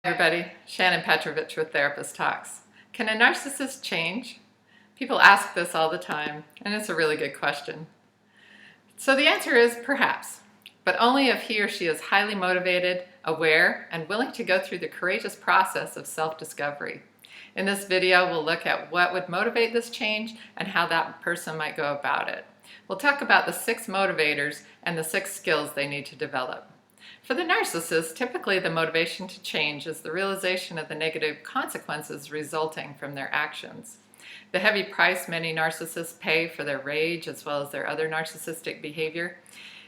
Everybody, Shannon Petrovich with Therapist Talks. Can a narcissist change? People ask this all the time, and it's a really good question. So the answer is perhaps, but only if he or she is highly motivated, aware, and willing to go through the courageous process of self-discovery. In this video, we'll look at what would motivate this change and how that person might go about it. We'll talk about the 6 motivators and the 6 skills they need to develop. For the narcissist, typically the motivation to change is the realization of the negative consequences resulting from their actions. The heavy price many narcissists pay for their rage as well as their other narcissistic behavior,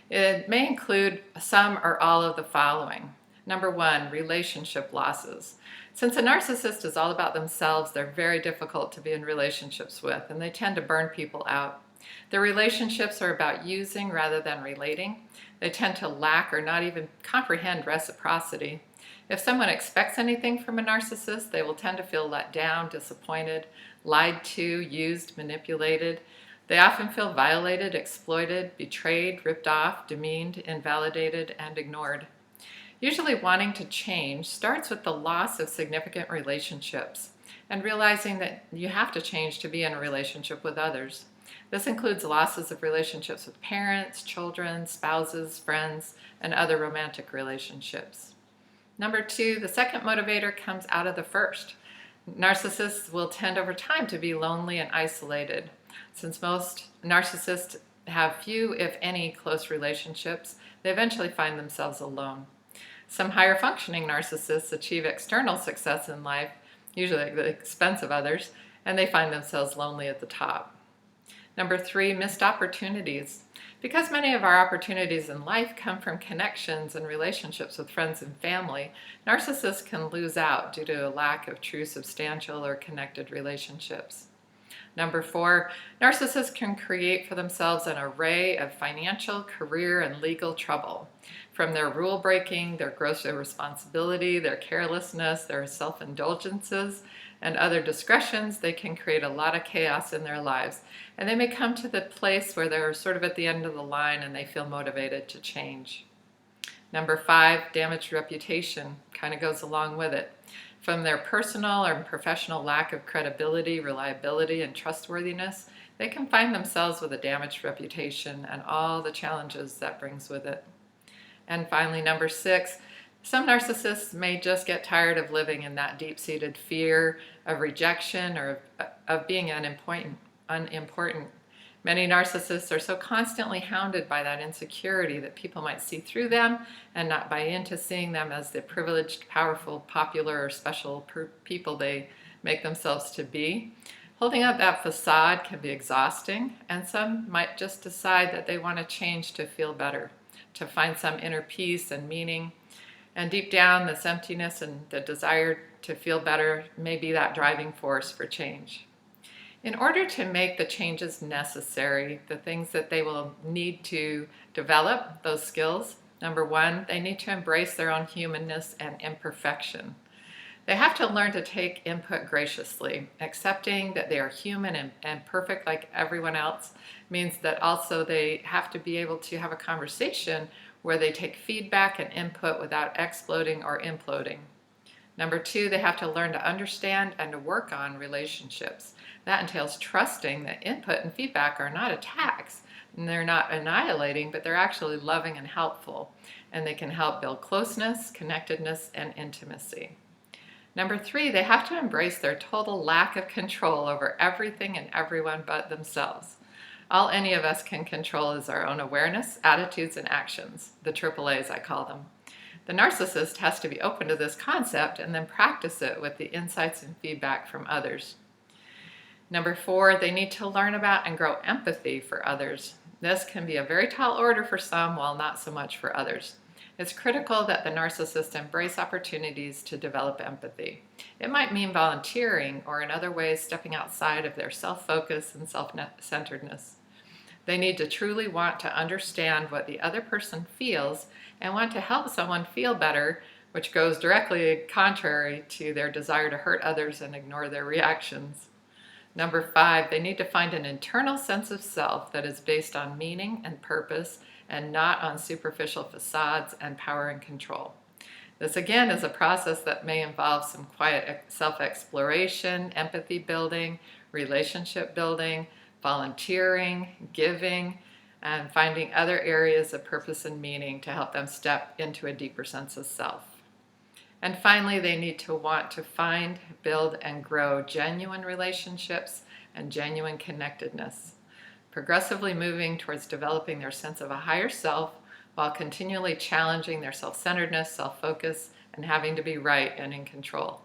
it may include some or all of the following. Number 1, relationship losses. Since a narcissist is all about themselves, they're very difficult to be in relationships with, and they tend to burn people out. Their relationships are about using rather than relating. They tend to lack or not even comprehend reciprocity. If someone expects anything from a narcissist, they will tend to feel let down, disappointed, lied to, used, manipulated. They often feel violated, exploited, betrayed, ripped off, demeaned, invalidated, and ignored. Usually wanting to change starts with the loss of significant relationships and realizing that you have to change to be in a relationship with others. This includes losses of relationships with parents, children, spouses, friends, and other romantic relationships. Number 2, the second motivator comes out of the first. Narcissists will tend over time to be lonely and isolated. Since most narcissists have few, if any, close relationships, they eventually find themselves alone. Some higher functioning narcissists achieve external success in life, usually at the expense of others, and they find themselves lonely at the top. Number 3, missed opportunities. Because many of our opportunities in life come from connections and relationships with friends and family, narcissists can lose out due to a lack of true substantial or connected relationships. Number 4, narcissists can create for themselves an array of financial, career, and legal trouble. From their rule breaking, their gross irresponsibility, their carelessness, their self-indulgences, and other discretions, they can create a lot of chaos in their lives. And they may come to the place where they're sort of at the end of the line and they feel motivated to change. Number 5, damaged reputation kind of goes along with it. From their personal or professional lack of credibility, reliability, and trustworthiness, they can find themselves with a damaged reputation and all the challenges that brings with it. And finally, number 6, some narcissists may just get tired of living in that deep-seated fear of rejection or of being unimportant. Many narcissists are so constantly hounded by that insecurity that people might see through them and not buy into seeing them as the privileged, powerful, popular, or special people they make themselves to be. Holding up that facade can be exhausting, and some might just decide that they want to change to feel better, to find some inner peace and meaning. And deep down, this emptiness and the desire to feel better may be that driving force for change. In order to make the changes necessary, the things that they will need to develop, those skills, number 1, they need to embrace their own humanness and imperfection. They have to learn to take input graciously. Accepting that they are human and perfect like everyone else means that also they have to be able to have a conversation where they take feedback and input without exploding or imploding. Number 2, they have to learn to understand and to work on relationships. That entails trusting that input and feedback are not attacks, and they're not annihilating, but they're actually loving and helpful, and they can help build closeness, connectedness, and intimacy. Number 3, they have to embrace their total lack of control over everything and everyone but themselves. All any of us can control is our own awareness, attitudes, and actions, the AAAs I call them. The narcissist has to be open to this concept and then practice it with the insights and feedback from others. Number 4, they need to learn about and grow empathy for others. This can be a very tall order for some, while not so much for others. It's critical that the narcissist embrace opportunities to develop empathy. It might mean volunteering or in other ways stepping outside of their self-focus and self-centeredness. They need to truly want to understand what the other person feels and want to help someone feel better, which goes directly contrary to their desire to hurt others and ignore their reactions. Number 5, they need to find an internal sense of self that is based on meaning and purpose and not on superficial facades and power and control. This again is a process that may involve some quiet self-exploration, empathy building, relationship building, volunteering, giving, and finding other areas of purpose and meaning to help them step into a deeper sense of self. And finally, they need to want to find, build, and grow genuine relationships and genuine connectedness, progressively moving towards developing their sense of a higher self while continually challenging their self-centeredness, self-focus, and having to be right and in control.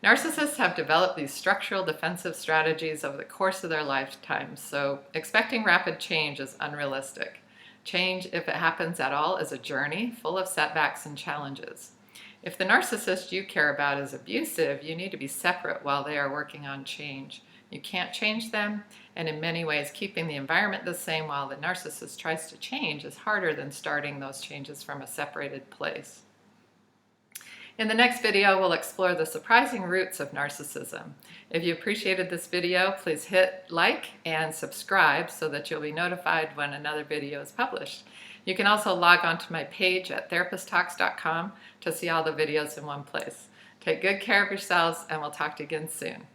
Narcissists have developed these structural defensive strategies over the course of their lifetimes, so expecting rapid change is unrealistic. Change, if it happens at all, is a journey full of setbacks and challenges. If the narcissist you care about is abusive, you need to be separate while they are working on change. You can't change them, and in many ways, keeping the environment the same while the narcissist tries to change is harder than starting those changes from a separated place. In the next video, we'll explore the surprising roots of narcissism. If you appreciated this video, please hit like and subscribe so that you'll be notified when another video is published. You can also log on to my page at therapisttalks.com to see all the videos in one place. Take good care of yourselves, and we'll talk to you again soon.